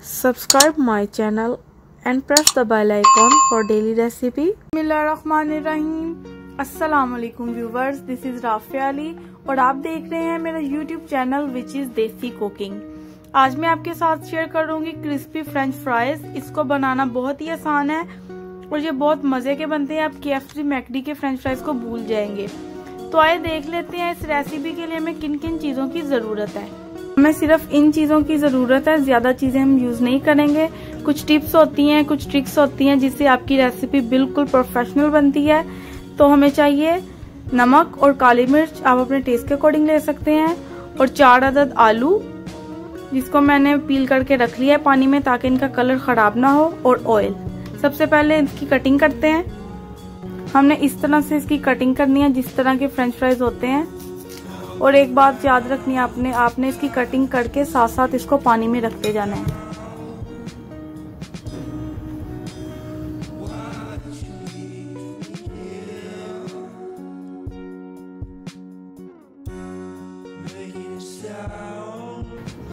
Subscribe my channel and press the bell icon for daily recipe. बिस्मिल्लाहिर्रहमानिर्रहीम। अस्सलाम वालेकुम viewers, this is Rafia Ali और आप देख रहे हैं मेरा YouTube channel which is desi cooking. आज मैं आपके साथ शेयर करूंगी क्रिस्पी फ्रेंच फ्राइज। इसको बनाना बहुत ही आसान है और ये बहुत मजे के बनते हैं। आप KFC मैकडी के फ्रेंच फ्राइज को भूल जाएंगे। तो आइए देख लेते हैं इस रेसिपी के लिए हमें किन किन चीजों की जरूरत है। हमें सिर्फ इन चीजों की जरूरत है, ज्यादा चीजें हम यूज नहीं करेंगे। कुछ टिप्स होती हैं, कुछ ट्रिक्स होती हैं जिससे आपकी रेसिपी बिल्कुल प्रोफेशनल बनती है। तो हमें चाहिए नमक और काली मिर्च, आप अपने टेस्ट के अकॉर्डिंग ले सकते हैं, और 4 अदद आलू जिसको मैंने पील करके रख लिया है पानी में ताकि इनका कलर खराब ना हो, और ऑयल। सबसे पहले इसकी कटिंग करते हैं। हमने इस तरह से इसकी कटिंग करनी है जिस तरह के फ्रेंच फ्राइज होते हैं। और एक बात याद रखनी है, आपने इसकी कटिंग करके साथ साथ इसको पानी में रखते जाना है।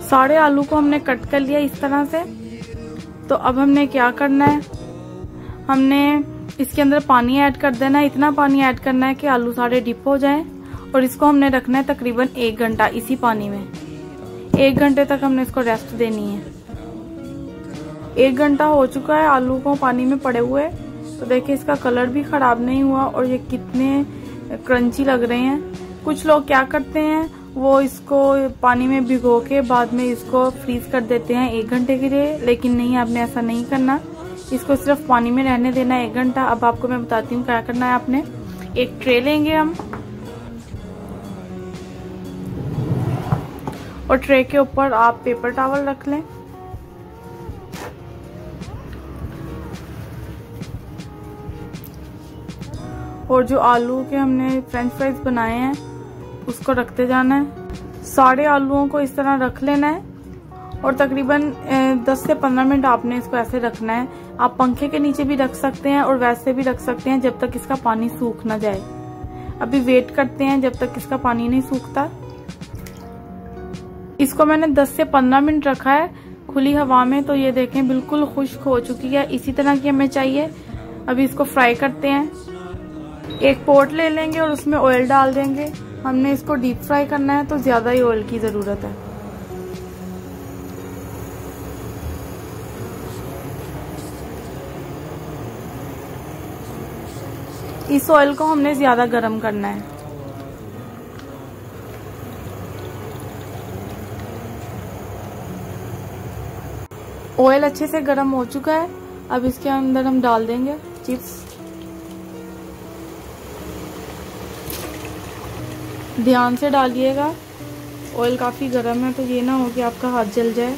सारे आलू को हमने कट कर लिया इस तरह से। तो अब हमने क्या करना है, हमने इसके अंदर पानी ऐड कर देना है। इतना पानी ऐड करना है कि आलू सारे डिप हो जाएं, और इसको हमने रखना है तकरीबन 1 घंटा इसी पानी में। 1 घंटे तक हमने इसको रेस्ट देनी है। 1 घंटा हो चुका है आलू को पानी में पड़े हुए। तो देखिए इसका कलर भी खराब नहीं हुआ और ये कितने क्रंची लग रहे हैं। कुछ लोग क्या करते हैं, वो इसको पानी में भिगो के बाद में इसको फ्रीज कर देते हैं 1 घंटे के लिए, लेकिन नहीं, आपने ऐसा नहीं करना। इसको सिर्फ पानी में रहने देना है 1 घंटा। अब आपको मैं बताती हूँ क्या करना है। आपने एक ट्रे लेंगे हम, और ट्रे के ऊपर आप पेपर टॉवल रख लें। और जो आलू के हमने फ्रेंच फ्राइज बनाए हैं उसको रखते जाना है। सारे आलूओं को इस तरह रख लेना है और तकरीबन 10 से 15 मिनट आपने इसको ऐसे रखना है। आप पंखे के नीचे भी रख सकते हैं और वैसे भी रख सकते हैं जब तक इसका पानी सूख ना जाए। अभी वेट करते हैं जब तक इसका पानी नहीं सूखता। इसको मैंने 10 से 15 मिनट रखा है खुली हवा में। तो ये देखें बिल्कुल खुश्क हो चुकी है, इसी तरह की हमें चाहिए। अभी इसको फ्राई करते हैं। एक पॉट ले लेंगे और उसमें ऑयल डाल देंगे। हमने इसको डीप फ्राई करना है तो ज्यादा ही ऑयल की जरूरत है। इस ऑयल को हमने ज्यादा गर्म करना है। ऑयल अच्छे से गर्म हो चुका है। अब इसके अंदर हम डाल देंगे चिप्स। ध्यान से डालिएगा, ऑयल काफी गर्म है तो ये ना हो कि आपका हाथ जल जाए।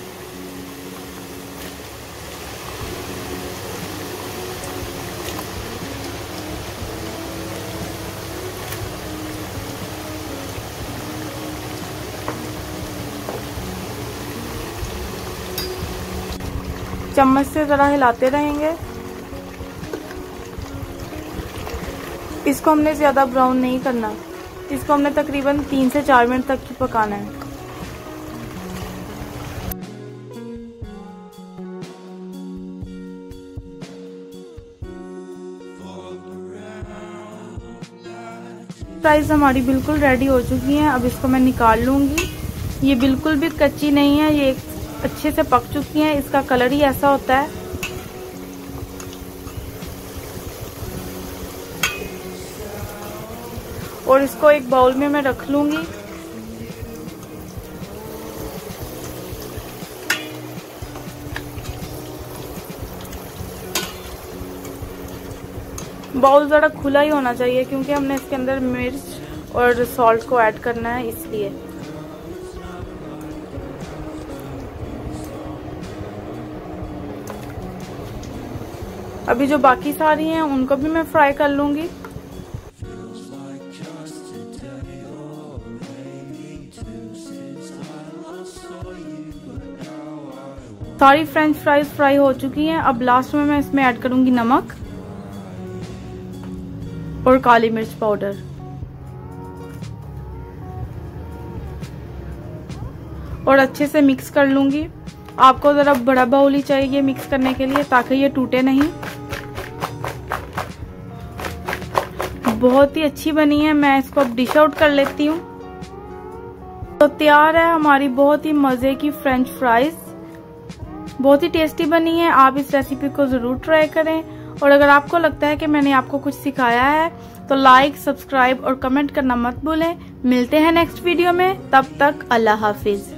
चम्मच से जरा हिलाते रहेंगे। इसको हमने ज्यादा ब्राउन नहीं करना, इसको हमने तकरीबन 3 से 4 मिनट तक ही पकाना है। फ्राइज हमारी बिल्कुल रेडी हो चुकी हैं। अब इसको मैं निकाल लूंगी। ये बिल्कुल भी कच्ची नहीं है, ये अच्छे से पक चुकी हैं। इसका कलर ही ऐसा होता है। और इसको एक बाउल में मैं रख लूंगी। बाउल जरा खुला ही होना चाहिए क्योंकि हमने इसके अंदर मिर्च और सॉल्ट को ऐड करना है, इसलिए। अभी जो बाकी सारी हैं उनको भी मैं फ्राई कर लूंगी। सारी फ्रेंच फ्राइज फ्राई हो चुकी हैं। अब लास्ट में मैं इसमें ऐड करूंगी नमक और काली मिर्च पाउडर। और अच्छे से मिक्स कर लूंगी। आपको ज़रा बड़ा बाउल ही चाहिए मिक्स करने के लिए ताकि ये टूटे नहीं। बहुत ही अच्छी बनी है। मैं इसको अब डिश आउट कर लेती हूँ। तो तैयार है हमारी बहुत ही मज़े की फ्रेंच फ्राइज। बहुत ही टेस्टी बनी है। आप इस रेसिपी को ज़रूर ट्राई करें। और अगर आपको लगता है कि मैंने आपको कुछ सिखाया है तो लाइक, सब्सक्राइब और कमेंट करना मत भूलें। मिलते हैं नेक्स्ट वीडियो में। तब तक अल्लाह हाफिज।